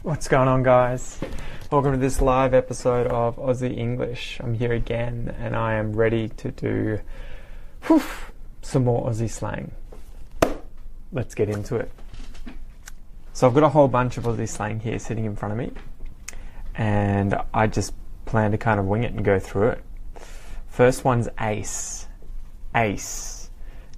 What's going on, guys? Welcome to this live episode of Aussie English. I'm here again and I am ready to do some more Aussie slang. Let's get into it. So I've got a whole bunch of Aussie slang here sitting in front of me and I just plan to kind of wing it and go through it. First one's ace. Ace.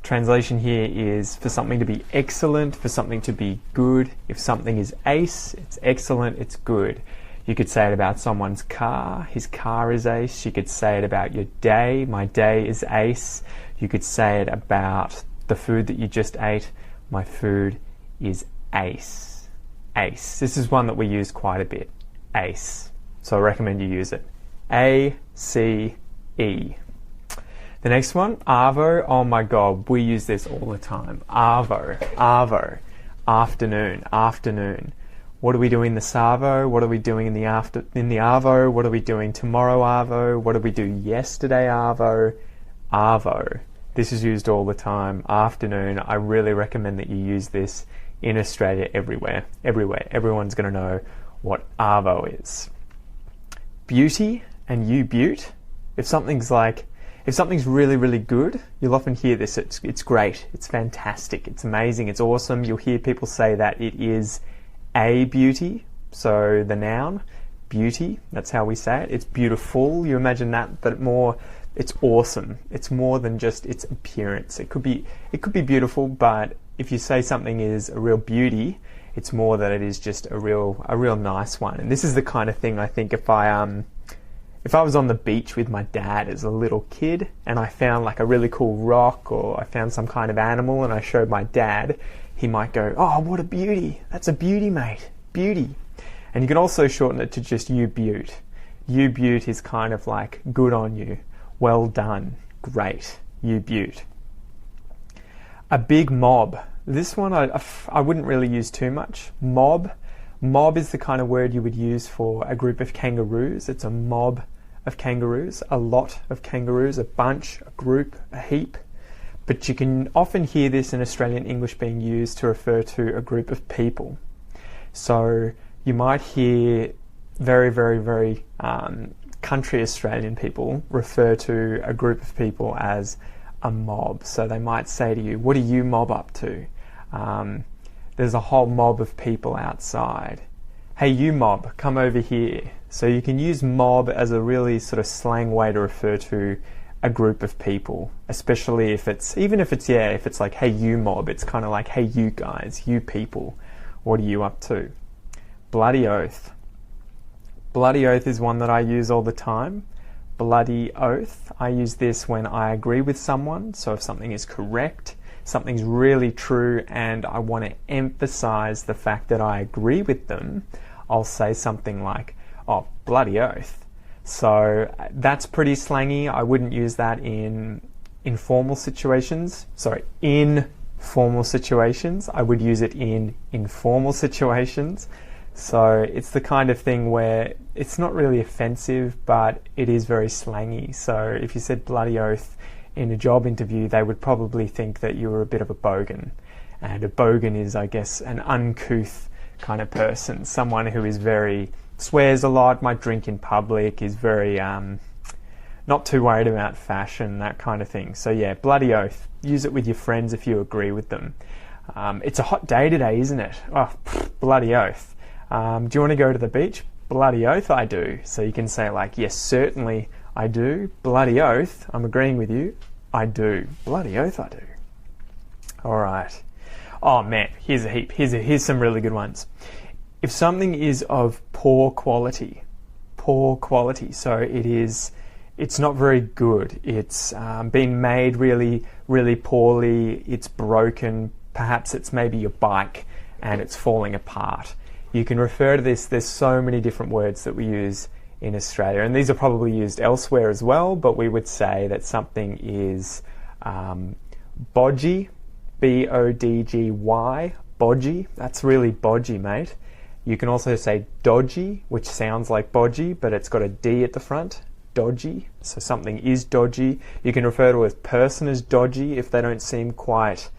Translation here is for something to be excellent, for something to be good. If something is ace, it's excellent, it's good. You could say it about someone's car. His car is ace. You could say it about your day. My day is ace. You could say it about the food that you just ate. My food is ace. Ace. This is one that we use quite a bit. Ace. So I recommend you use it. A-C-E. The next one, arvo. Oh my god, we use this all the time. Arvo, arvo. Afternoon, afternoon. What are we doing this arvo? What are we doing in the arvo? What are we doing tomorrow arvo? What did we do yesterday arvo? Arvo. This is used all the time. Afternoon. I really recommend that you use this in Australia everywhere. Everywhere. Everyone's going to know what arvo is. Beauty and you beaut. If something's really, really good, you'll often hear this. It's great, it's fantastic, it's amazing, it's awesome. You'll hear people say that it is a beauty. So the noun, beauty, that's how we say it. It's beautiful. You imagine that, but it's awesome. It's more than just its appearance. It could be beautiful, but if you say something is a real beauty, it's more that it is just a real nice one. And this is the kind of thing I think if I was on the beach with my dad as a little kid and I found like a really cool rock or I found some kind of animal and I showed my dad, he might go, "Oh, what a beauty. That's a beauty, mate. Beauty." And you can also shorten it to just you beaut. You beaut is kind of like good on you. Well done. Great. You beaut. A big mob. This one I wouldn't really use too much. Mob. Mob is the kind of word you would use for a group of kangaroos. It's a mob of kangaroos, a lot of kangaroos, a bunch, a group, a heap. But you can often hear this in Australian English being used to refer to a group of people. So you might hear very, very, very country Australian people refer to a group of people as a mob. So they might say to you, "What are you mob up to?" There's a whole mob of people outside. "Hey, you mob, come over here." So you can use mob as a really sort of slang way to refer to a group of people, especially if it's like, "Hey, you mob," it's kind of like, "Hey, you guys, you people, what are you up to?" Bloody oath. Bloody oath is one that I use all the time. Bloody oath. I use this when I agree with someone. So if something is correct, something's really true, and I want to emphasize the fact that I agree with them, I'll say something like, "Oh, bloody oath." So that's pretty slangy. I wouldn't use that in informal situations. In formal situations. I would use it in informal situations. So it's the kind of thing where it's not really offensive, but it is very slangy. So if you said bloody oath in a job interview, they would probably think that you were a bit of a bogan. And a bogan is, I guess, an uncouth kind of person, someone who is swears a lot, might drink in public, is very not too worried about fashion, that kind of thing. So yeah, bloody oath. Use it with your friends if you agree with them. It's a hot day today, isn't it? Oh, bloody oath. Do you want to go to the beach? Bloody oath, I do. So you can say like, "Yes, certainly I do." Bloody oath, I'm agreeing with you. I do. Bloody oath, I do. All right. Oh man, here's a heap. Here's some really good ones. If something is of poor quality, so it's not very good. It's been made really, really poorly. It's broken. Perhaps it's maybe your bike and it's falling apart. You can refer to this. There's so many different words that we use in Australia, and these are probably used elsewhere as well, but we would say that something is bodgy, B-O-D-G-Y, bodgy. That's really bodgy, mate. You can also say dodgy, which sounds like bodgy, but it's got a D at the front. Dodgy. So something is dodgy. You can refer to a person as dodgy if they don't seem quite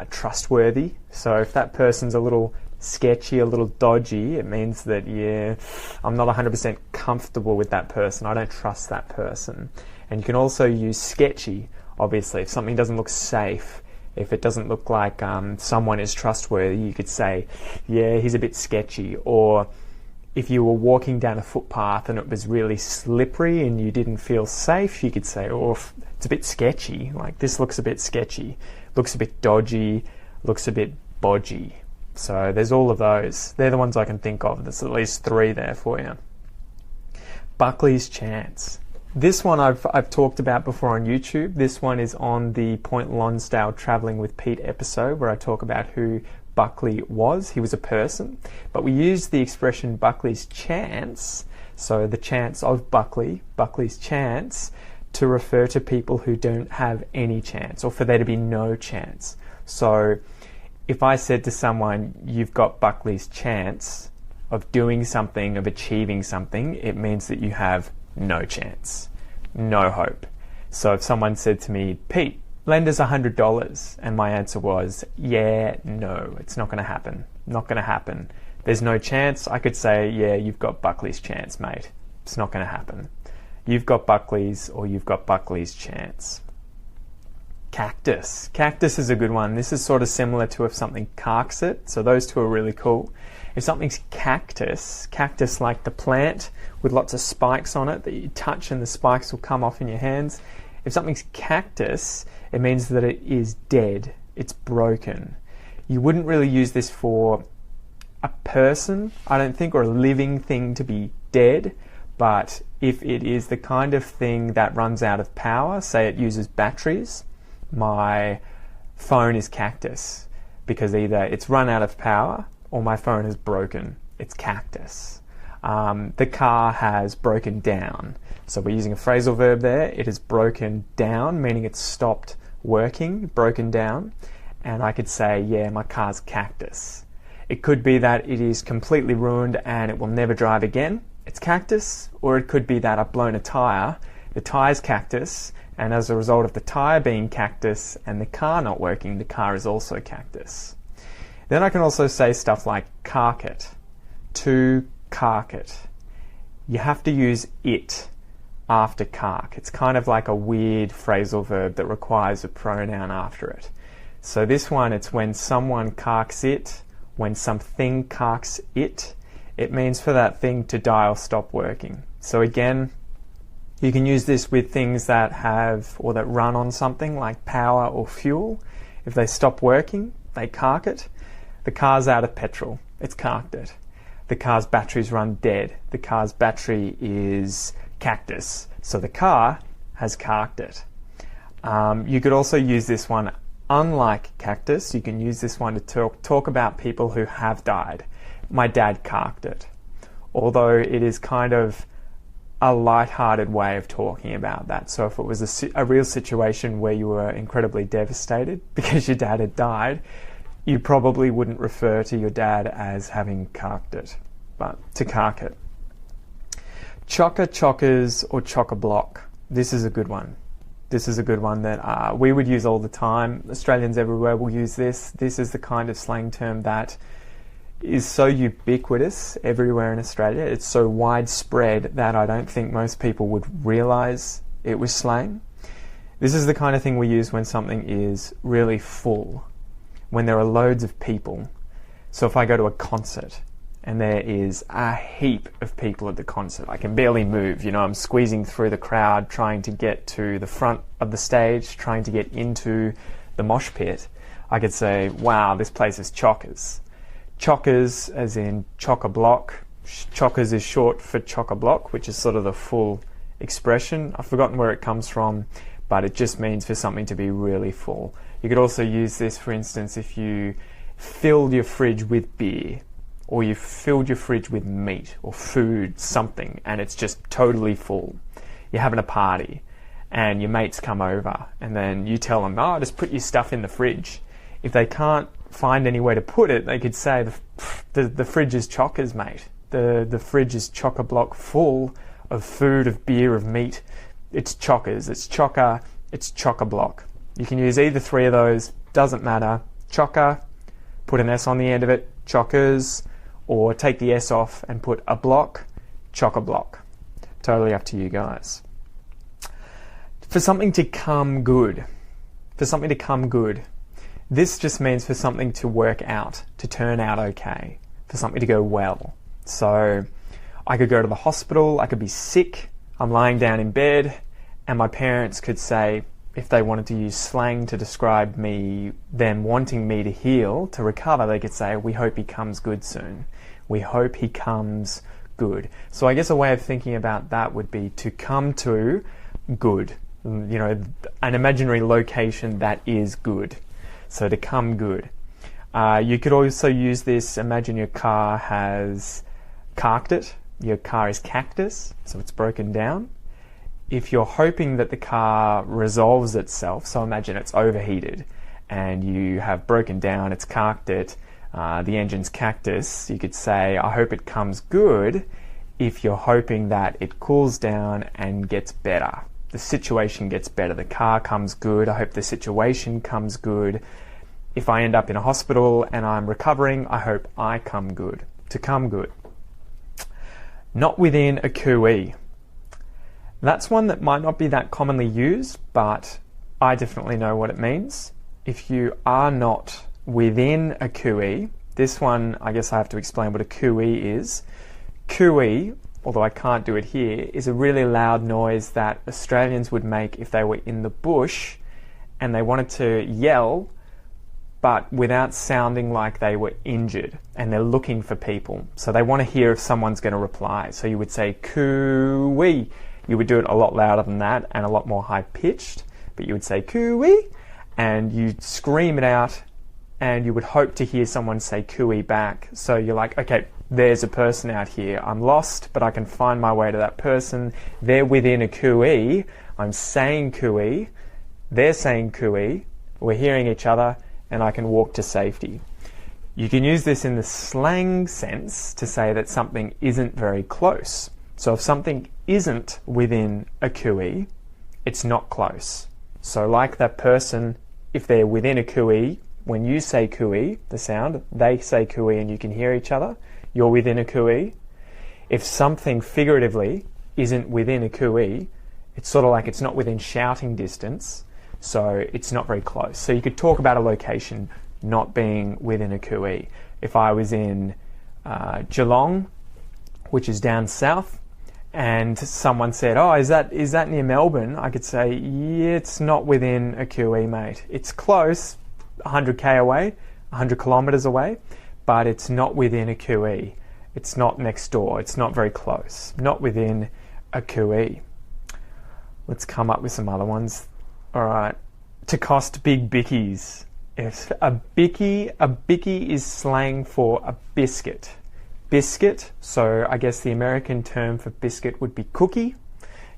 trustworthy. So if that person's a little sketchy, a little dodgy, it means that, yeah, I'm not 100% comfortable with that person. I don't trust that person. And you can also use sketchy, obviously. If something doesn't look safe, if it doesn't look like someone is trustworthy, you could say, yeah, he's a bit sketchy. Or if you were walking down a footpath and it was really slippery and you didn't feel safe, you could say, oh, it's a bit sketchy. Like, this looks a bit sketchy, looks a bit dodgy, looks a bit bodgy. So there's all of those. They're the ones I can think of. There's at least 3 there for you. Buckley's chance. This one I've talked about before on YouTube. This one is on the Point Lonsdale Travelling with Pete episode where I talk about who Buckley was. He was a person. But we used the expression Buckley's chance, so the chance of Buckley, Buckley's chance, to refer to people who don't have any chance, or for there to be no chance. So if I said to someone, you've got Buckley's chance of doing something, of achieving something, it means that you have no chance, no hope. So if someone said to me, Pete, lend us $100, and my answer was, yeah, no, it's not going to happen. Not going to happen. There's no chance. I could say, yeah, you've got Buckley's chance, mate. It's not going to happen. You've got Buckley's, or you've got Buckley's chance. Cactus. Cactus is a good one. This is sort of similar to if something carks it. So those two are really cool. If something's cactus, cactus like the plant with lots of spikes on it that you touch and the spikes will come off in your hands. If something's cactus, it means that it is dead. It's broken. You wouldn't really use this for a person, I don't think, or a living thing to be dead. But if it is the kind of thing that runs out of power, say it uses batteries, my phone is cactus because either it's run out of power or my phone is broken. It's cactus. The car has broken down. So we're using a phrasal verb there. It has broken down, meaning it's stopped working, broken down. And I could say, yeah, my car's cactus. It could be that it is completely ruined and it will never drive again. It's cactus. Or it could be that I've blown a tyre. The tyre's cactus. And as a result of the tyre being cactus and the car not working, the car is also cactus. Then I can also say stuff like cark it, to cark it. You have to use it after cark. It's kind of like a weird phrasal verb that requires a pronoun after it. So this one, it's when someone carks it, when something carks it, it means for that thing to die or stop working. So again, you can use this with things that have or that run on something like power or fuel. If they stop working, they cark it. The car's out of petrol, it's carked it. The car's batteries run dead. The car's battery is cactus. So the car has carked it. You could also use this one, unlike cactus, you can use this one to talk about people who have died. My dad carked it. Although it is kind of a light-hearted way of talking about that. So if it was a real situation where you were incredibly devastated because your dad had died, you probably wouldn't refer to your dad as having carked it, but to cark it. Chocker, chockers, or chock-a-block. This is a good one. This is a good one that we would use all the time. Australians everywhere will use this. This is the kind of slang term that is so ubiquitous everywhere in Australia. It's so widespread that I don't think most people would realise it was slang. This is the kind of thing we use when something is really full, when there are loads of people. So if I go to a concert and there is a heap of people at the concert, I can barely move, I'm squeezing through the crowd, trying to get to the front of the stage, trying to get into the mosh pit, I could say, wow, this place is chockers. Chockers, as in chock-a-block. Chockers is short for chock-a-block, which is sort of the full expression. I've forgotten where it comes from, but it just means for something to be really full. You could also use this, for instance, if you filled your fridge with beer, or you filled your fridge with meat or food, something, and it's just totally full. You're having a party, and your mates come over, and then you tell them, just put your stuff in the fridge. If they can't find anywhere to put it, they could say, the fridge is chockers, mate. The fridge is chock-a-block full of food, of beer, of meat. It's chockers, it's chocker, it's chock-a-block. You can use either 3 of those, doesn't matter. Chocker, put an S on the end of it, chockers, or take the S off and put a block, chock-a-block. Totally up to you guys. For something to come good, this just means for something to work out, to turn out okay, for something to go well. So I could go to the hospital, I could be sick, I'm lying down in bed, and my parents could say, if they wanted to use slang to describe me, them wanting me to heal, to recover, they could say, we hope he comes good soon. We hope he comes good. So I guess a way of thinking about that would be to come to good. You know, an imaginary location that is good. So to come good. You could also use this, imagine your car has carked it. Your car is cactus, so it's broken down. If you're hoping that the car resolves itself, so imagine it's overheated and you have broken down, it's carked it, the engine's cactus, you could say, I hope it comes good if you're hoping that it cools down and gets better. The situation gets better, the car comes good, I hope the situation comes good. If I end up in a hospital and I'm recovering, I hope I come good. To come good. Not within a cooee. That's one that might not be that commonly used, but I definitely know what it means. If you are not within a cooee, this one, I guess I have to explain what a cooee is. Cooee, although I can't do it here, is a really loud noise that Australians would make if they were in the bush and they wanted to yell, but without sounding like they were injured and they're looking for people. So they want to hear if someone's going to reply. So you would say cooee. You would do it a lot louder than that and a lot more high-pitched, but you would say cooee and you'd scream it out and you would hope to hear someone say cooee back. So you're like, okay, there's a person out here. I'm lost, but I can find my way to that person. They're within a cooee. I'm saying cooee. They're saying cooee. We're hearing each other and I can walk to safety. You can use this in the slang sense to say that something isn't very close. So if something isn't within a cooee, it's not close. So like that person, if they're within a cooee, when you say cooee, the sound, they say cooee and you can hear each other, you're within a cooee. If something figuratively isn't within a cooee, it's sort of like it's not within shouting distance, so it's not very close. So you could talk about a location not being within a cooee. If I was in Geelong, which is down south, and someone said, oh, is that near Melbourne? I could say, yeah, it's not within a cooee, mate. It's close, 100k away, 100 kilometres away, but it's not within a cooee. It's not next door. It's not very close. Not within a cooee. Let's come up with some other ones. All right. To cost big bickies. If a bicky is slang for a biscuit. Biscuit, so I guess the American term for biscuit would be cookie.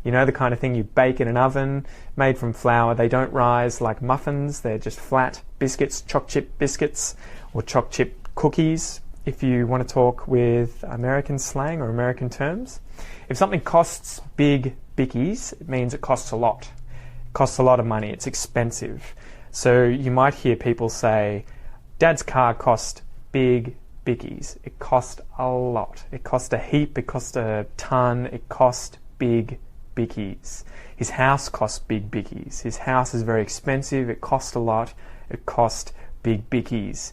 You know, the kind of thing you bake in an oven, made from flour. They don't rise like muffins. They're just flat biscuits, choc chip biscuits, or choc chip cookies, if you want to talk with American slang or American terms. If something costs big bickies, it means it costs a lot. It costs a lot of money. It's expensive. So you might hear people say, Dad's car cost big bickies. It cost a lot. It cost a heap. It cost a ton. It cost big bickies. His house cost big bickies. His house is very expensive. It cost a lot. It cost big bickies.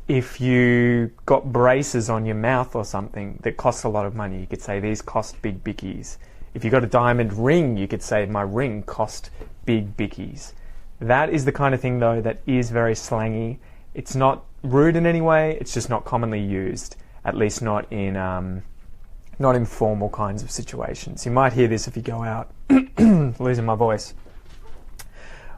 If you got braces on your mouth or something that costs a lot of money, you could say these cost big bickies. If you got a diamond ring, you could say my ring cost big bickies. That is the kind of thing, though, that is very slangy. It's not rude in any way. It's just not commonly used, at least not in formal kinds of situations. You might hear this if you go out. Losing my voice.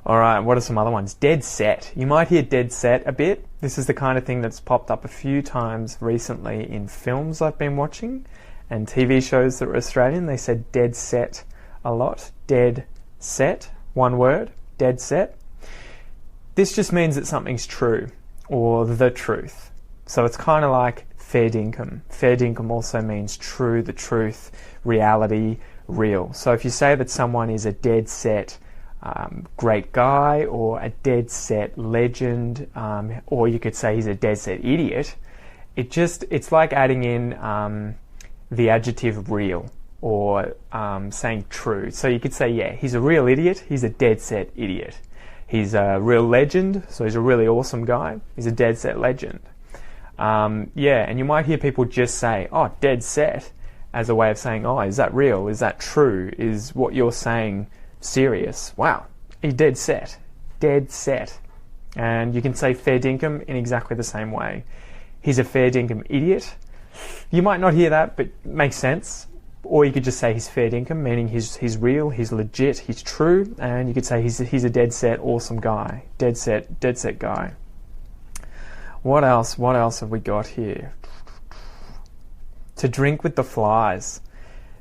All right, what are some other ones? Dead set. You might hear dead set a bit. This is the kind of thing that's popped up a few times recently in films I've been watching and TV shows that were Australian. They said dead set a lot. Dead set, one word, dead set. This just means that something's true or the truth. So it's kind of like fair dinkum. Fair dinkum also means true, the truth, reality, real. So if you say that someone is a dead set great guy or a dead set legend, or you could say he's a dead set idiot, It's like adding in the adjective real, or saying true. So you could say, yeah, he's a real idiot, he's a dead set idiot. He's a real legend, so he's a really awesome guy, he's a dead set legend. Yeah, and you might hear people just say, oh, dead set, as a way of saying, oh, is that real? Is that true? Is what you're saying serious? Wow, he's dead set. Dead set. And you can say fair dinkum in exactly the same way. He's a fair dinkum idiot. You might not hear that, but it makes sense. Or you could just say he's fair dinkum, meaning he's real, he's legit, he's true. And you could say he's a dead set awesome guy. Dead set guy. What else have we got here? To drink with the flies.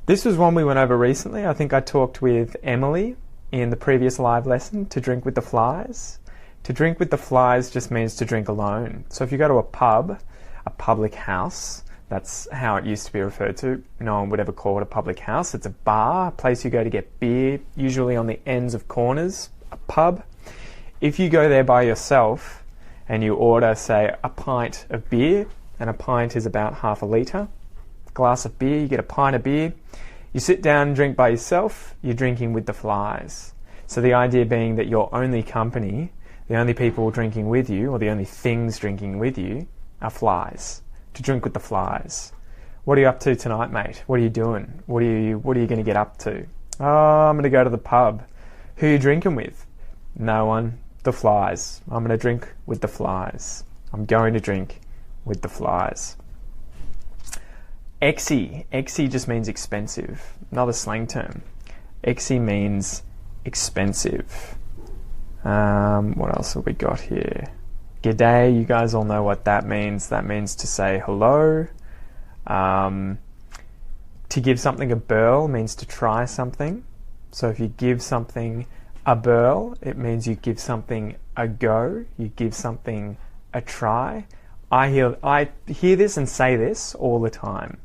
This was one we went over recently. I think I talked with Emily in the previous live lesson, to drink with the flies. To drink with the flies just means to drink alone. So if you go to a pub, a public house, that's how it used to be referred to. No one would ever call it a public house. It's a bar, a place you go to get beer, usually on the ends of corners, a pub. If you go there by yourself and you order, say, a pint of beer, and a pint is about half a litre, glass of beer, you get a pint of beer, you sit down and drink by yourself, you're drinking with the flies. So the idea being that your only company, the only people drinking with you, or the only things drinking with you, are flies. To drink with the flies. What are you up to tonight, mate? What are you doing? What are you going to get up to? Oh, I'm going to go to the pub. Who are you drinking with? No one. The flies. I'm going to drink with the flies. I'm going to drink with the flies. Exy. Exy just means expensive. Another slang term. Exy means expensive. What else have we got here? G'day, you guys all know what that means. That means to say hello. To give something a burl means to try something. So if you give something a burl, it means you give something a go. You give something a try. I hear this and say this all the time.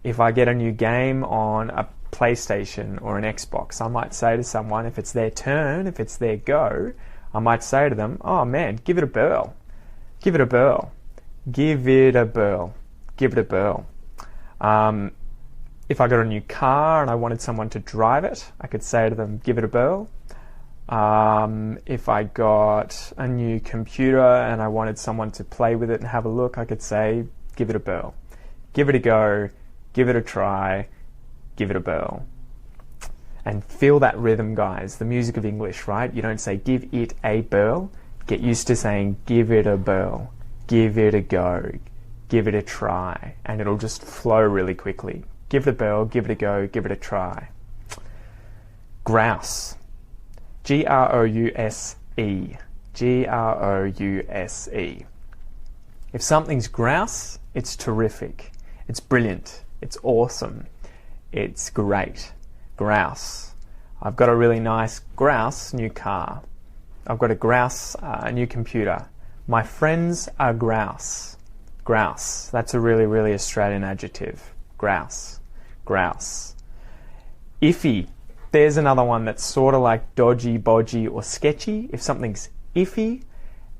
If I get a new game on a PlayStation or an Xbox, I might say to someone, if it's their turn, if it's their go, I might say to them, oh man, give it a burl. Give it a burl. Give it a burl. Give it a burl. If I got a new car and I wanted someone to drive it, I could say to them, give it a burl. If I got a new computer and I wanted someone to play with it and have a look, I could say, give it a burl. Give it a go. Give it a try. Give it a burl. And feel that rhythm, guys. The music of English, right? You don't say give it a burl. Get used to saying give it a burl. Give it a go. Give it a try. And it'll just flow really quickly. Give it a burl. Give it a go. Give it a try. Grouse. G-R-O-U-S-E. G-R-O-U-S-E. If something's grouse, it's terrific. It's brilliant. It's awesome. It's great. Grouse. I've got a really nice grouse new car. I've got a grouse new computer. My friends are grouse. Grouse. That's a really, really Australian adjective. Grouse. Grouse. Iffy. There's another one that's sort of like dodgy, bodgy, or sketchy. If something's iffy,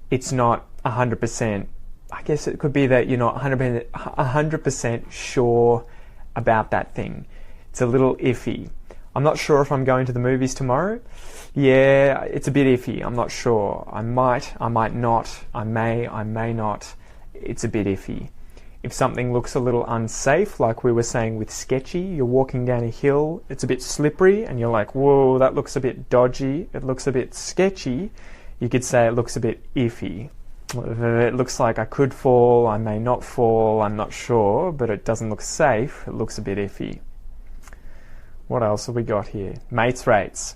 it's not 100%. I guess it could be that you're not 100% sure about that thing. It's a little iffy. I'm not sure if I'm going to the movies tomorrow. Yeah, it's a bit iffy. I'm not sure. I might not. I may not. It's a bit iffy. If something looks a little unsafe, like we were saying with sketchy, you're walking down a hill, it's a bit slippery, and you're like, whoa, that looks a bit dodgy, it looks a bit sketchy, you could say it looks a bit iffy. It looks like I could fall, I may not fall, I'm not sure, but it doesn't look safe, it looks a bit iffy. What else have we got here? Mates rates.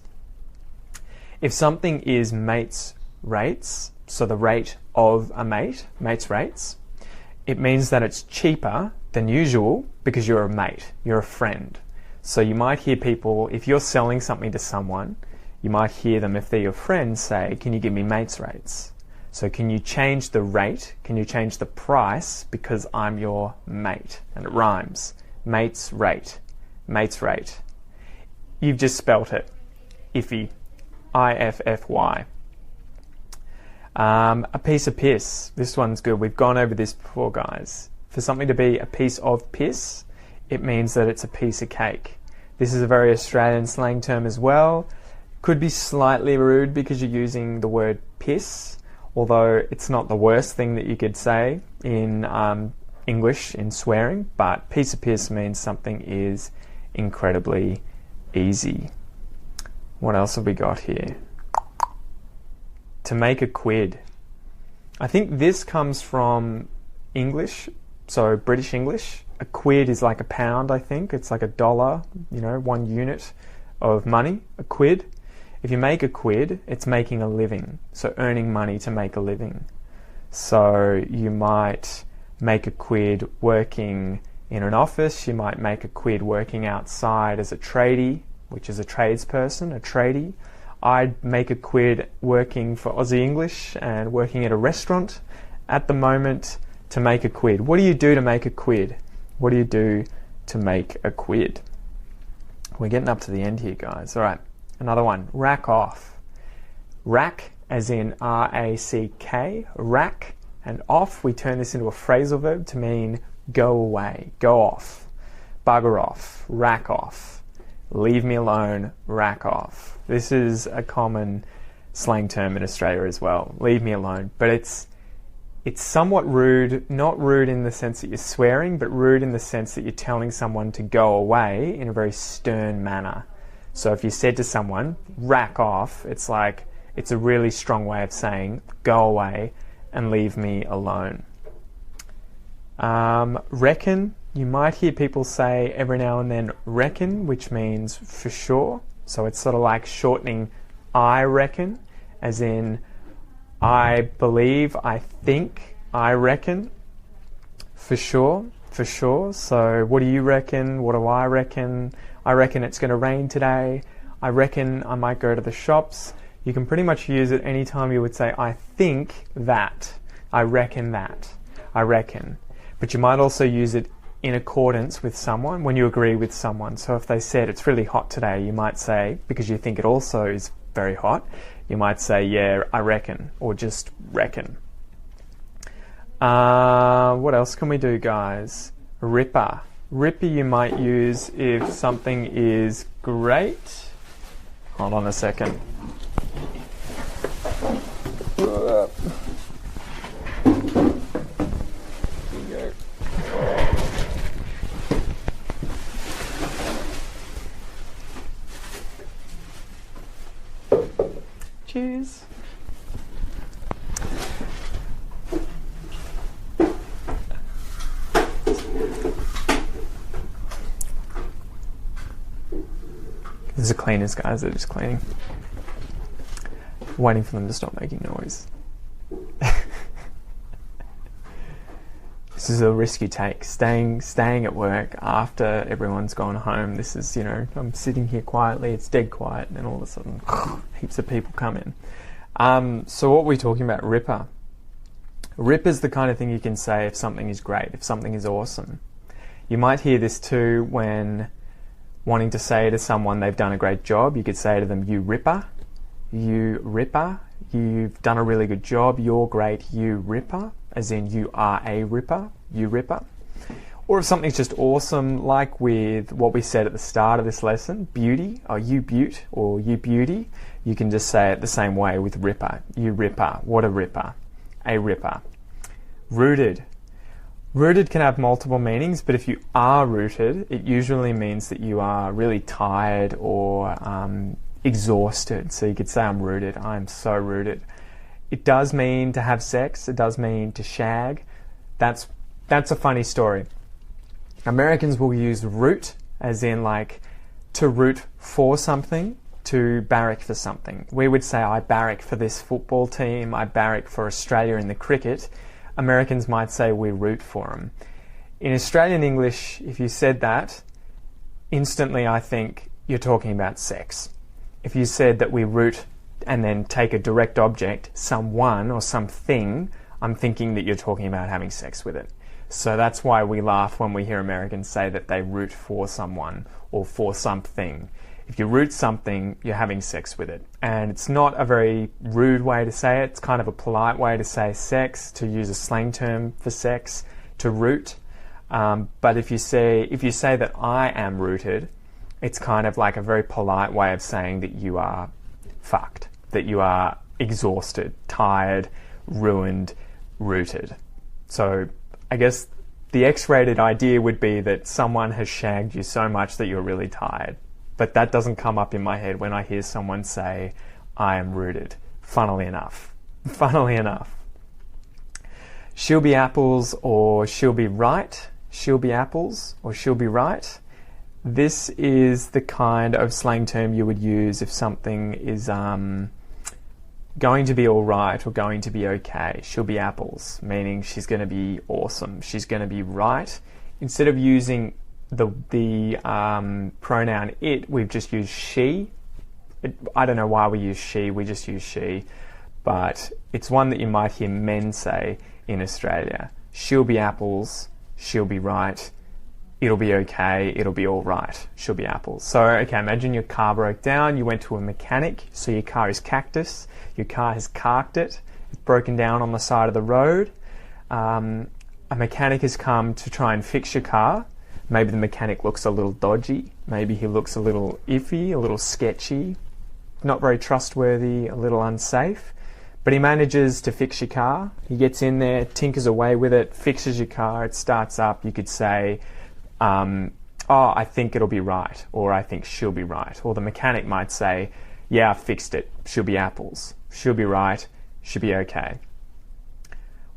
If something is mates rates, so the rate of a mate, mates rates, it means that it's cheaper than usual because you're a mate, you're a friend. So you might hear people, if you're selling something to someone, you might hear them, if they're your friends, say, can you give me mates rates? So can you change the rate? Can you change the price because I'm your mate? And it rhymes. Mates rate. Mates rate. You've just spelt it. Iffy. I-F-F-Y. A piece of piss. This one's good. We've gone over this before, guys. For something to be a piece of piss, it means that it's a piece of cake. This is a very Australian slang term as well. Could be slightly rude because you're using the word piss, although it's not the worst thing that you could say in English in swearing, but piece of piss means something is incredibly easy. What else have we got here? To make a quid. I think this comes from English, so British English. A quid is like a pound, I think. It's like $1, 1 unit of money, a quid. If you make a quid, it's making a living, so earning money to make a living. So you might make a quid working in an office, you might make a quid working outside as a tradie, which is a tradesperson, a tradie. I'd make a quid working for Aussie English and working at a restaurant at the moment to make a quid. What do you do to make a quid? What do you do to make a quid? We're getting up to the end here, guys. All right, another one, rack off. Rack, as in R-A-C-K, rack, and off, we turn this into a phrasal verb to mean go away, go off, bugger off, rack off, leave me alone, rack off. This is a common slang term in Australia as well, leave me alone, but it's somewhat rude, not rude in the sense that you're swearing, but rude in the sense that you're telling someone to go away in a very stern manner. So if you said to someone, rack off, it's like, it's a really strong way of saying, go away and leave me alone. Reckon, you might hear people say every now and then reckon, which means for sure. So it's sort of like shortening I reckon, as in I believe, I think, I reckon, for sure, for sure. So what do you reckon? What do I reckon? I reckon it's going to rain today. I reckon I might go to the shops. You can pretty much use it anytime you would say, I think that, I reckon that, I reckon. But you might also use it in accordance with someone, when you agree with someone. So if they said it's really hot today, you might say, because you think it also is very hot, you might say, yeah, I reckon, or just reckon. What else can we do, guys? Ripper. Ripper you might use if something is great. Hold on a second. Cheers. This is the cleaners, guys. They're just cleaning. Waiting for them to stop making noise. This is a risk you take. Staying at work after everyone's gone home. This is, I'm sitting here quietly. It's dead quiet, and then all of a sudden, heaps of people come in. So what we're talking about, ripper. Ripper's the kind of thing you can say if something is great, if something is awesome. You might hear this too when wanting to say to someone they've done a great job. You could say to them, you ripper, you've done a really good job, you're great, you ripper, as in you are a ripper, you ripper. Or if something's just awesome, like with what we said at the start of this lesson, beauty, or you beaut, or you beauty, you can just say it the same way with ripper, you ripper, what a ripper, a ripper. Rooted. Rooted can have multiple meanings, but if you are rooted, it usually means that you are really tired or exhausted. So you could say, I'm rooted, I'm so rooted. It does mean to have sex, it does mean to shag. That's a funny story. Americans will use root, as in like to root for something, to barrack for something. We would say, I barrack for this football team, I barrack for Australia in the cricket. Americans might say we root for them. In Australian English, if you said that, instantly I think you're talking about sex. If you said that we root and then take a direct object, someone or something, I'm thinking that you're talking about having sex with it. So that's why we laugh when we hear Americans say that they root for someone or for something. If you root something, you're having sex with it. And it's not a very rude way to say it. It's kind of a polite way to say sex, to use a slang term for sex, to root. But if you say that I am rooted, it's kind of like a very polite way of saying that you are fucked, that you are exhausted, tired, ruined, rooted. So I guess the X-rated idea would be that someone has shagged you so much that you're really tired. But that doesn't come up in my head when I hear someone say, I am rooted. Funnily enough. She'll be apples or she'll be right. She'll be apples or she'll be right. This is the kind of slang term you would use if something is going to be all right or going to be okay. She'll be apples, meaning she's going to be awesome. She's going to be right. Instead of using the pronoun it, we've just used she. I don't know why we use she, we just use she. But it's one that you might hear men say in Australia. She'll be apples, she'll be right, it'll be okay, it'll be all right, she'll be apples. So, okay, imagine your car broke down, you went to a mechanic, so your car is cactus, your car has carked it, it's broken down on the side of the road. A mechanic has come to try and fix your car. Maybe the mechanic looks a little dodgy, maybe he looks a little iffy, a little sketchy, not very trustworthy, a little unsafe. But he manages to fix your car. He gets in there, tinkers away with it, fixes your car, it starts up. You could say, I think it'll be right, or I think she'll be right. Or the mechanic might say, yeah, I fixed it, she'll be apples. She'll be right, she'll be okay.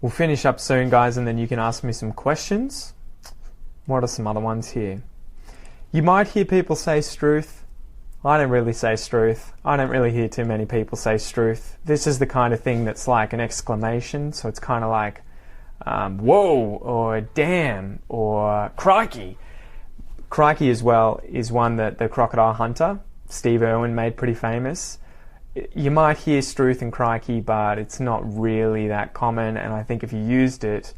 We'll finish up soon, guys, and then you can ask me some questions. What are some other ones here? You might hear people say struth. I don't really say struth. I don't really hear too many people say struth. This is the kind of thing that's like an exclamation, so it's kind of like, whoa, or damn, or crikey. Crikey as well is one that the crocodile hunter, Steve Irwin, made pretty famous. You might hear struth and crikey, but it's not really that common, and I think if you used it,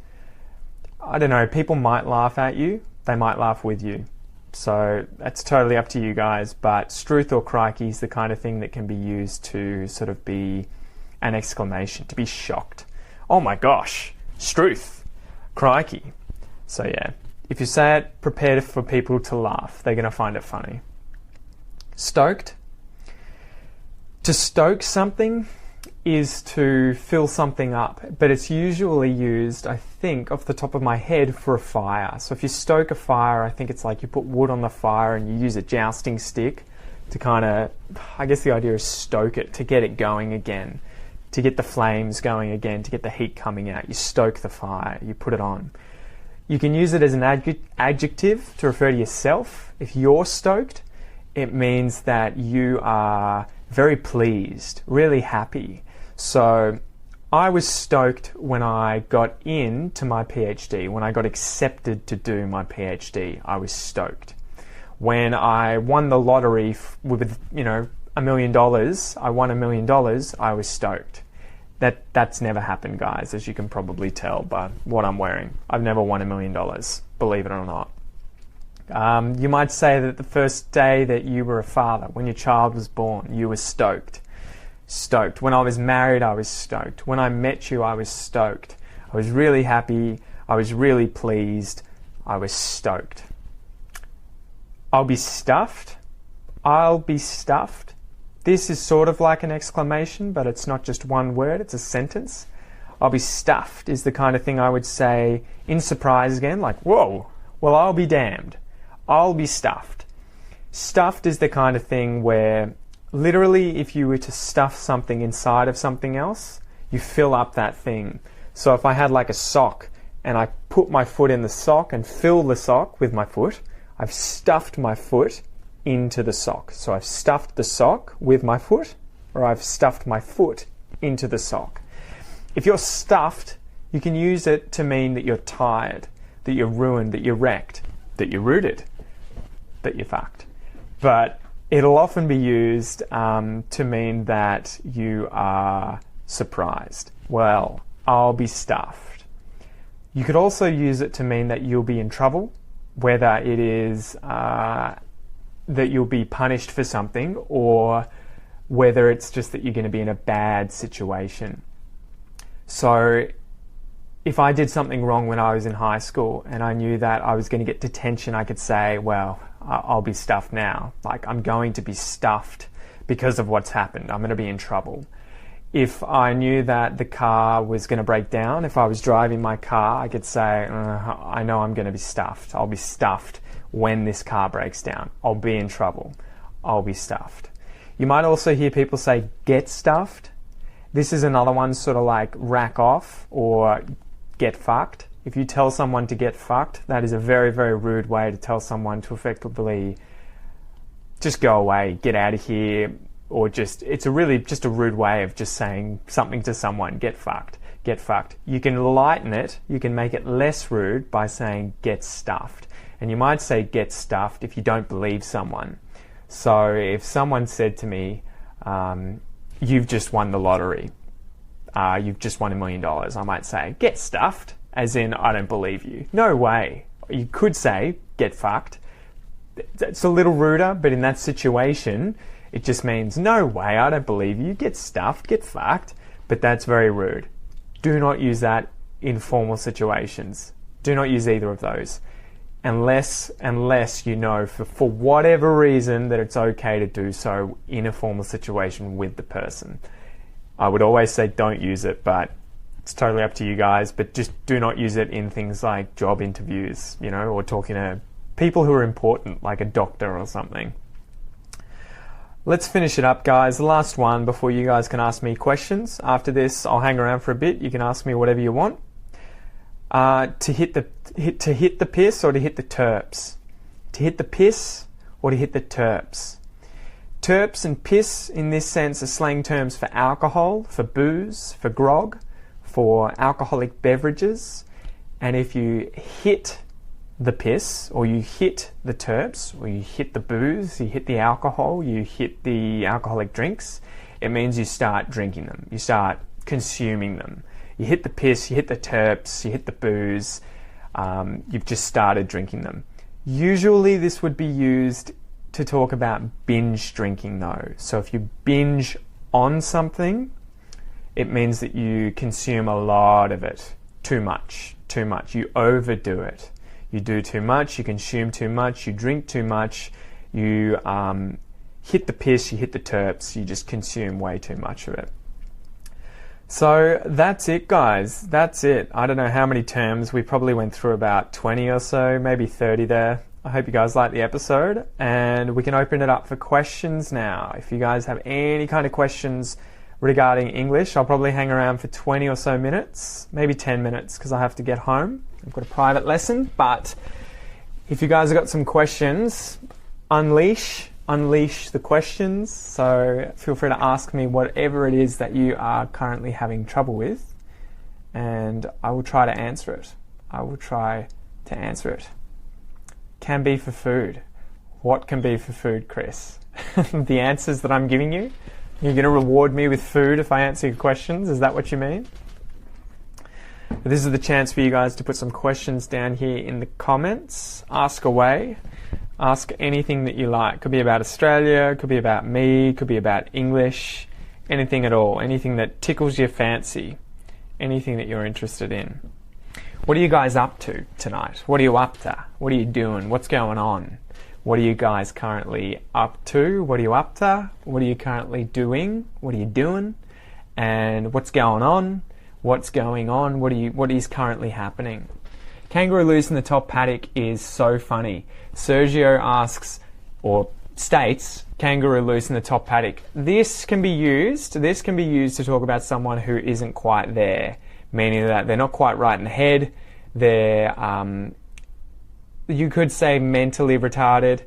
I don't know, people might laugh at you, they might laugh with you. So that's totally up to you guys, but struth or crikey is the kind of thing that can be used to sort of be an exclamation, to be shocked. Oh my gosh, struth, crikey. So yeah, if you say it, prepare for people to laugh. They're going to find it funny. Stoked. To stoke something is to fill something up, but it's usually used, I think, off the top of my head, for a fire. So if you stoke a fire, I think it's like you put wood on the fire and you use a jousting stick to kind of, I guess the idea is stoke it, to get it going again, to get the flames going again, to get the heat coming out. You stoke the fire, you put it on. You can use it as an adjective to refer to yourself. If you're stoked, it means that you are very pleased, really happy. So I was stoked when I got into my PhD, when I got accepted to do my PhD. I was stoked. When I won the lottery with, $1 million, I won $1 million, I was stoked. That's never happened, guys, as you can probably tell by what I'm wearing. I've never won $1 million, believe it or not. You might say that the first day that you were a father, when your child was born, you were stoked. Stoked. When I was married, I was stoked. When I met you, I was stoked. I was really happy. I was really pleased. I was stoked. I'll be stuffed. I'll be stuffed. This is sort of like an exclamation, but it's not just one word, it's a sentence. I'll be stuffed is the kind of thing I would say in surprise again, like, whoa, well, I'll be damned. I'll be stuffed. Stuffed is the kind of thing where literally if you were to stuff something inside of something else, you fill up that thing. So if I had like a sock and I put my foot in the sock and fill the sock with my foot, I've stuffed my foot into the sock. So I've stuffed the sock with my foot, or I've stuffed my foot into the sock. If you're stuffed, you can use it to mean that you're tired, that you're ruined, that you're wrecked, that you're rooted, that you're fucked. But it'll often be used to mean that you are surprised. Well, I'll be stuffed. You could also use it to mean that you'll be in trouble, whether it is that you'll be punished for something, or whether it's just that you're going to be in a bad situation. So if I did something wrong when I was in high school and I knew that I was going to get detention, I could say, well, I'll be stuffed now. Like, I'm going to be stuffed because of what's happened. I'm going to be in trouble. If I knew that the car was going to break down, if I was driving my car, I could say, I know I'm going to be stuffed. I'll be stuffed when this car breaks down. I'll be in trouble. I'll be stuffed. You might also hear people say, get stuffed. This is another one, sort of like rack off or get fucked. If you tell someone to get fucked, that is a very, very rude way to tell someone to effectively just go away, get out of here, or it's a really just a rude way of just saying something to someone, get fucked, get fucked. You can lighten it, you can make it less rude by saying get stuffed. And you might say get stuffed if you don't believe someone. So if someone said to me, you've just won the lottery, you've just won $1 million, I might say, get stuffed, as in, I don't believe you. No way. You could say, get fucked. It's a little ruder, but in that situation, it just means, no way, I don't believe you, get stuffed, get fucked. But that's very rude. Do not use that in formal situations. Do not use either of those. Unless you know for whatever reason that it's okay to do so in a formal situation with the person. I would always say don't use it, but it's totally up to you guys. But just do not use it in things like job interviews, or talking to people who are important, like a doctor or something. Let's finish it up, guys. The last one before you guys can ask me questions. After this, I'll hang around for a bit. You can ask me whatever you want. To hit the piss or to hit the terps? To hit the piss or to hit the terps? Terps and piss in this sense are slang terms for alcohol, for booze, for grog, for alcoholic beverages. And if you hit the piss or you hit the terps or you hit the booze, you hit the alcohol, you hit the alcoholic drinks, it means you start drinking them. You start consuming them. You hit the piss, you hit the terps, you hit the booze, you've just started drinking them. Usually this would be used to talk about binge drinking though. So if you binge on something, it means that you consume a lot of it. Too much. You overdo it. You do too much, you consume too much, you drink too much, you hit the piss, you hit the terps, you just consume way too much of it. So that's it, guys. That's it. I don't know how many terms. We probably went through about 20 or so, maybe 30 there. I hope you guys liked the episode, and we can open it up for questions now. If you guys have any kind of questions regarding English, I'll probably hang around for 20 or so minutes, maybe 10 minutes, because I have to get home. I've got a private lesson, but if you guys have got some questions, unleash the questions. So feel free to ask me whatever it is that you are currently having trouble with, and I will try to answer it. Can be for food. What can be for food, Chris? The answers that I'm giving you? You're going to reward me with food if I answer your questions? Is that what you mean? This is the chance for you guys to put some questions down here in the comments. Ask away. Ask anything that you like. Could be about Australia, could be about me, could be about English, anything at all. Anything that tickles your fancy. Anything that you're interested in. What are you guys up to tonight? What are you up to? What are you doing? What's going on? What are you guys currently up to? What are you up to? What are you currently doing? What are you doing? And what's going on? What's going on? What is currently happening? Kangaroo loose in the top paddock is so funny. Sergio asks, or states, kangaroo loose in the top paddock. This can be used to talk about someone who isn't quite there, meaning that they're not quite right in the head. They're, you could say mentally retarded,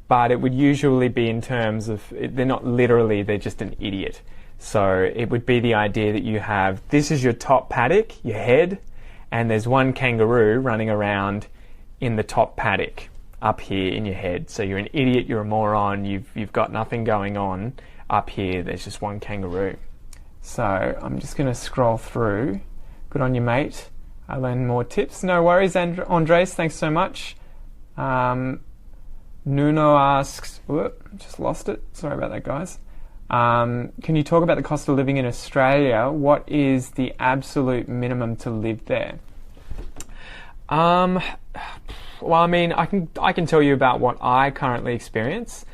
but it would usually be in terms of, they're not literally, they're just an idiot. So it would be the idea that you have, this is your top paddock, your head, and there's one kangaroo running around in the top paddock up here in your head. So you're an idiot, you're a moron, you've got nothing going on up here, there's just one kangaroo. So I'm just going to scroll through. Good on you, mate. I learned more tips. No worries, Andres, thanks so much. Nuno asks, whoop, just lost it. Sorry about that, guys. Can you talk about the cost of living in Australia? What is the absolute minimum to live there? Well, I mean, I can tell you about what I currently experience.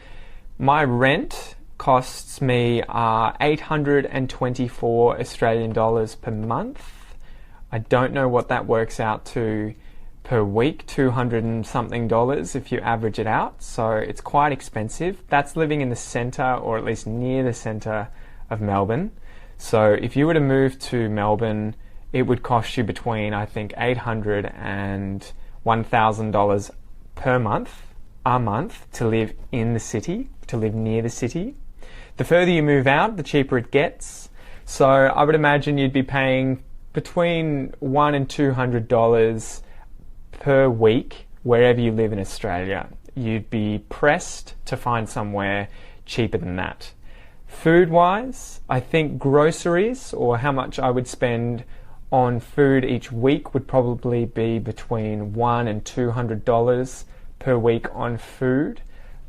My rent costs me 824 Australian dollars per month. I don't know what that works out to per week, 200 and something dollars if you average it out. So it's quite expensive. That's living in the centre, or at least near the centre of Melbourne. So if you were to move to Melbourne, it would cost you between, I think, $800 and $1,000 per month, a month, to live in the city, to live near the city. The further you move out, the cheaper it gets. So I would imagine you'd be paying between $100 and $200 per week wherever you live in Australia. You'd be pressed to find somewhere cheaper than that. Food-wise, I think groceries, or how much I would spend on food each week, would probably be between $100 and $200 per week on food.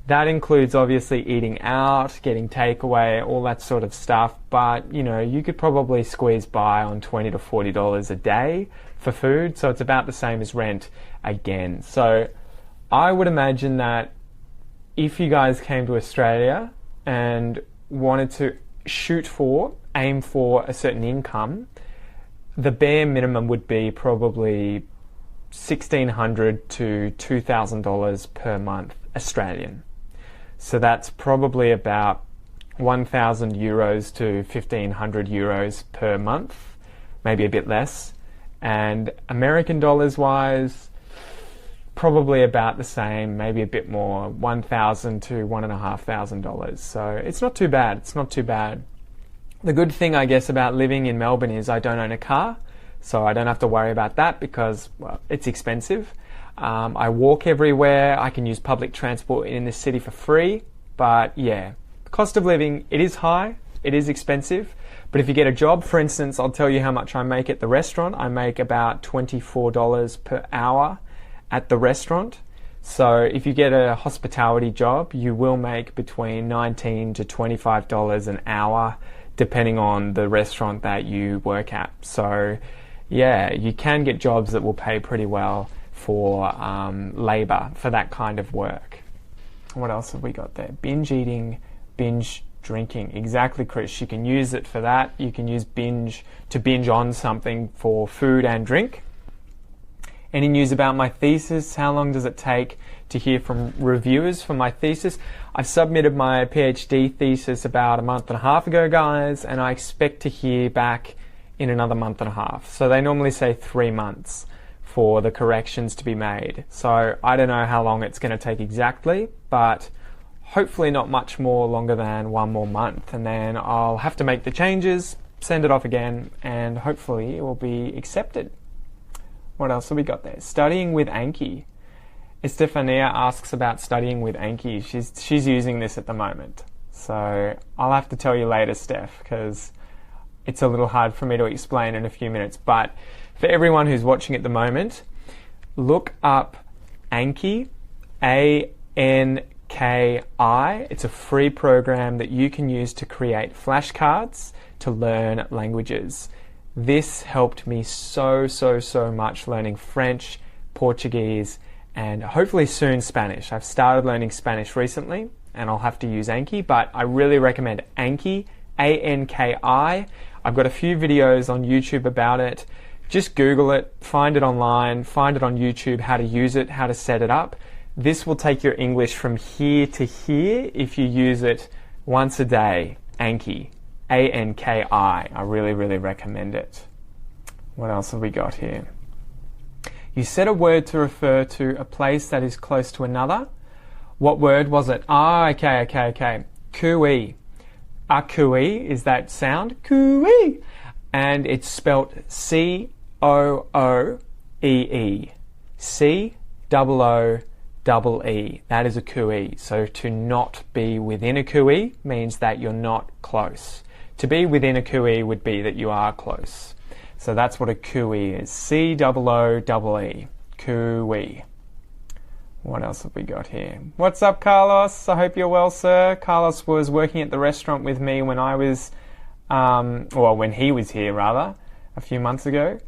That includes obviously eating out, getting takeaway, all that sort of stuff. But, you know, you could probably squeeze by on $20 to $40 a day for food. So it's about the same as rent again. So I would imagine that if you guys came to Australia and wanted to aim for a certain income, the bare minimum would be probably $1,600 to $2,000 per month Australian. So that's probably about 1,000 euros to 1,500 euros per month, maybe a bit less. And American dollars wise, probably about the same, maybe a bit more, $1,000 to $1,500. So it's not too bad. It's not too bad. The good thing, I guess, about living in Melbourne is I don't own a car, so I don't have to worry about that because, well, it's expensive. I walk everywhere. I can use public transport in the city for free. But yeah, the cost of living, it is high. It is expensive. But if you get a job, for instance, I'll tell you how much I make at the restaurant. I make about $24 per hour at the restaurant. So if you get a hospitality job, you will make between $19 to $25 an hour, depending on the restaurant that you work at. So yeah, you can get jobs that will pay pretty well for labour, for that kind of work. What else have we got there? Binge eating, binge drinking. Exactly, Chris. You can use it for that. You can use binge to binge on something for food and drink. Any news about my thesis? How long does it take to hear from reviewers for my thesis? I submitted my PhD thesis about a month and a half ago, guys, and I expect to hear back in another month and a half. So they normally say 3 months for the corrections to be made. So I don't know how long it's going to take exactly, but hopefully not much more longer than 1 more month. And then I'll have to make the changes, send it off again, and hopefully it will be accepted. What else have we got there? Studying with Anki. Estefania asks about studying with Anki. She's using this at the moment. So I'll have to tell you later, Steph, because it's a little hard for me to explain in a few minutes. But for everyone who's watching at the moment, look up Anki, A-N-K-I. It's a free program that you can use to create flashcards to learn languages. This helped me so much learning French, Portuguese, and hopefully soon Spanish. I've started learning Spanish recently, and I'll have to use Anki, but I really recommend Anki, A-N-K-I. I've got a few videos on YouTube about it. Just Google it, find it online, find it on YouTube, how to use it, how to set it up. This will take your English from here to here if you use it once a day. Anki, A-N-K-I. I really recommend it. What else have we got here? You said a word to refer to a place that is close to another. What word was it? Okay. Cooee. A cooee is that sound. Cooee. And it's spelt C-O-O-E-E. C-O-O-E-E. That is a cooee. So to not be within a cooee means that you're not close. To be within a cooee would be that you are close. So that's what a cooee is. C-O-O-E-E. Cooee. What else have we got here? What's up, Carlos? I hope you're well, sir. Carlos was working at the restaurant with me when I was, when he was here, rather, a few months ago.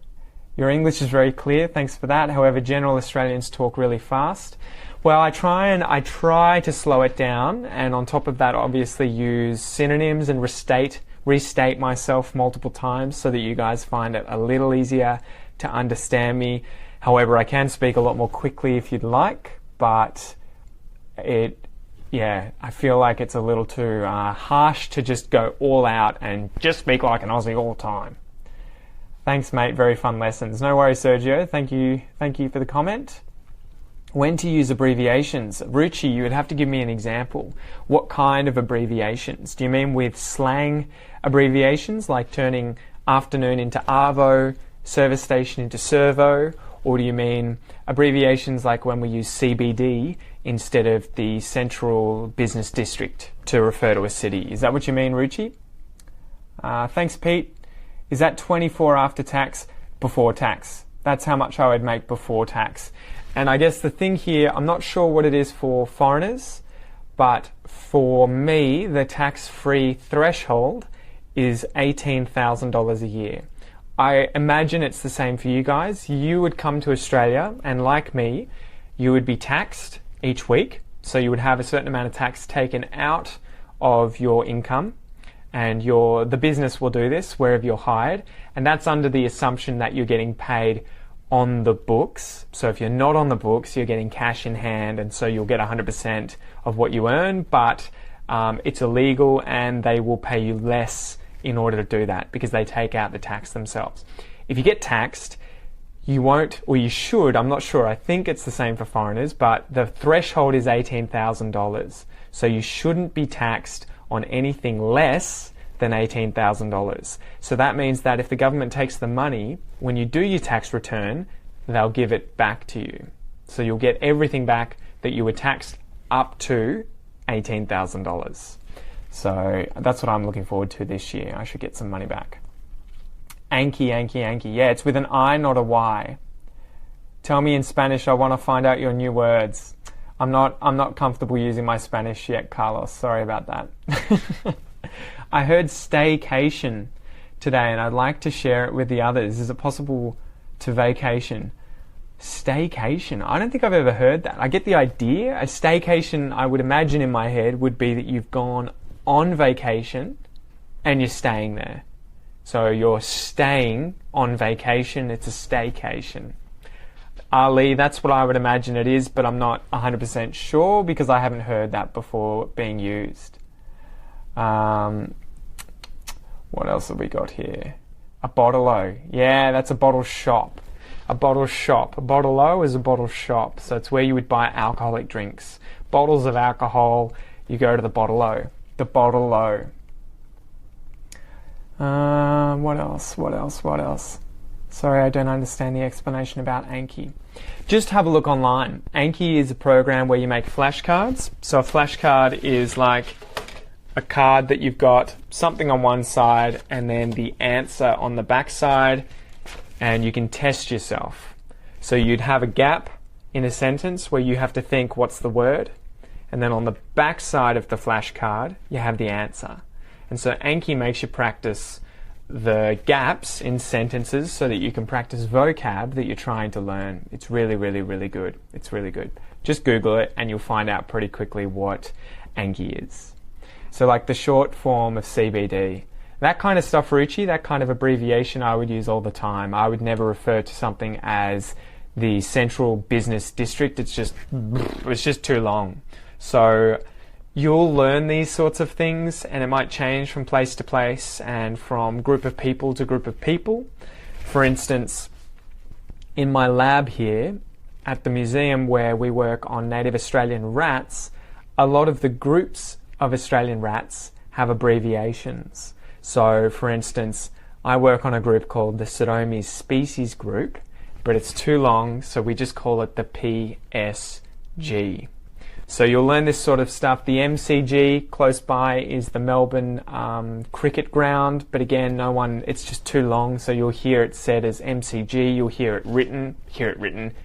Your English is very clear, thanks for that. However, general Australians talk really fast. Well, I try to slow it down, and on top of that, obviously use synonyms and restate myself multiple times so that you guys find it a little easier to understand me. However, I can speak a lot more quickly if you'd like, but I feel like it's a little too harsh to just go all out and just speak like an Aussie all the time. Thanks, mate. Very fun lessons. No worries, Sergio. Thank you for the comment. When to use abbreviations? Ruchi, you would have to give me an example. What kind of abbreviations? Do you mean with slang abbreviations, like turning afternoon into arvo, service station into servo? Or do you mean abbreviations like when we use CBD instead of the central business district to refer to a city? Is that what you mean, Ruchi? Thanks, Pete. Is that 24 after tax, before tax? That's how much I would make before tax. And I guess the thing here, I'm not sure what it is for foreigners, but for me, the tax-free threshold is $18,000 a year. I imagine it's the same for you guys. You would come to Australia, and like me, you would be taxed each week. So you would have a certain amount of tax taken out of your income, and the business will do this wherever you're hired, and that's under the assumption that you're getting paid on the books. So if you're not on the books, you're getting cash in hand, and so you'll get 100% of what you earn, but it's illegal and they will pay you less in order to do that because they take out the tax themselves. If you get taxed, you won't, or you should, I'm not sure, I think it's the same for foreigners, but the threshold is $18,000. So you shouldn't be taxed on anything less than $18,000. So that means that if the government takes the money, when you do your tax return, they'll give it back to you. So you'll get everything back that you were taxed up to $18,000. So that's what I'm looking forward to this year. I should get some money back. Anki, Anki, Anki. Yeah, it's with an I, not a Y. Tell me in Spanish, I want to find out your new words. I'm not comfortable using my Spanish yet, Carlos. Sorry about that. I heard staycation today, and I'd like to share it with the others. Is it possible to vacation? Staycation? I don't think I've ever heard that. I get the idea. A staycation, I would imagine in my head, would be that you've gone on vacation and you're staying there. So you're staying on vacation. It's a staycation. Ali, that's what I would imagine it is, but I'm not 100% sure because I haven't heard that before being used. What else have we got here? A bottle-o. Yeah, that's a bottle shop. A bottle shop. A bottle-o is a bottle shop. So it's where you would buy alcoholic drinks. Bottles of alcohol, you go to the bottle-o. The bottle-o. What else? Sorry, I don't understand the explanation about Anki. Just have a look online. Anki is a program where you make flashcards. So a flashcard is like a card that you've got something on one side and then the answer on the back side, and you can test yourself. So you'd have a gap in a sentence where you have to think what's the word, and then on the back side of the flashcard you have the answer. And so Anki makes you practice the gaps in sentences so that you can practice vocab that you're trying to learn. It's really, really, really good. It's really good. Just Google it and you'll find out pretty quickly what Anki is. So like the short form of CBD. That kind of stuff, Ruchi, that kind of abbreviation I would use all the time. I would never refer to something as the central business district. It's just too long. So you'll learn these sorts of things, and it might change from place to place and from group of people to group of people. For instance, in my lab here at the museum where we work on native Australian rats, a lot of the groups of Australian rats have abbreviations. So, for instance, I work on a group called the Sodomys Species Group, but it's too long, so we just call it the PSG. So you'll learn this sort of stuff. The MCG close by is the Melbourne cricket ground, but again, it's just too long, so you'll hear it said as MCG, you'll hear it written,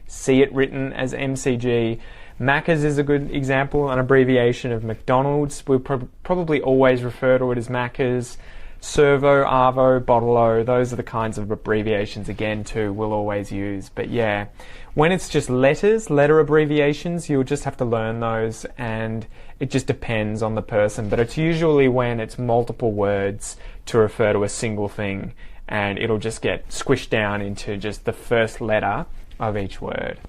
see it written as MCG, Macca's is a good example, an abbreviation of McDonald's. We'll probably always refer to it as Macca's. Servo, Arvo, Bottle-O, those are the kinds of abbreviations, again, too, we'll always use. But yeah, when it's just letter abbreviations, you'll just have to learn those, and it just depends on the person. But it's usually when it's multiple words to refer to a single thing, and it'll just get squished down into just the first letter of each word.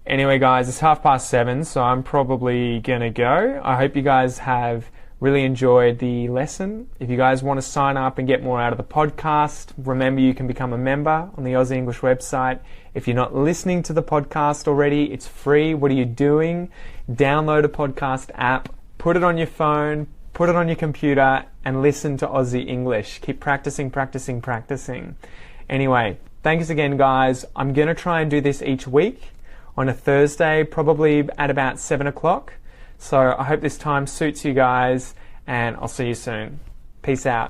Anyway, guys, it's 7:30, so I'm probably gonna go. I hope you guys have really enjoyed the lesson. If you guys want to sign up and get more out of the podcast, remember you can become a member on the Aussie English website. If you're not listening to the podcast already, it's free. What are you doing? Download a podcast app, put it on your phone, put it on your computer, and listen to Aussie English. Keep practicing, practicing, practicing. Anyway, thanks again, guys. I'm going to try and do this each week on a Thursday, probably at about 7 o'clock. So I hope this time suits you guys, and I'll see you soon. Peace out.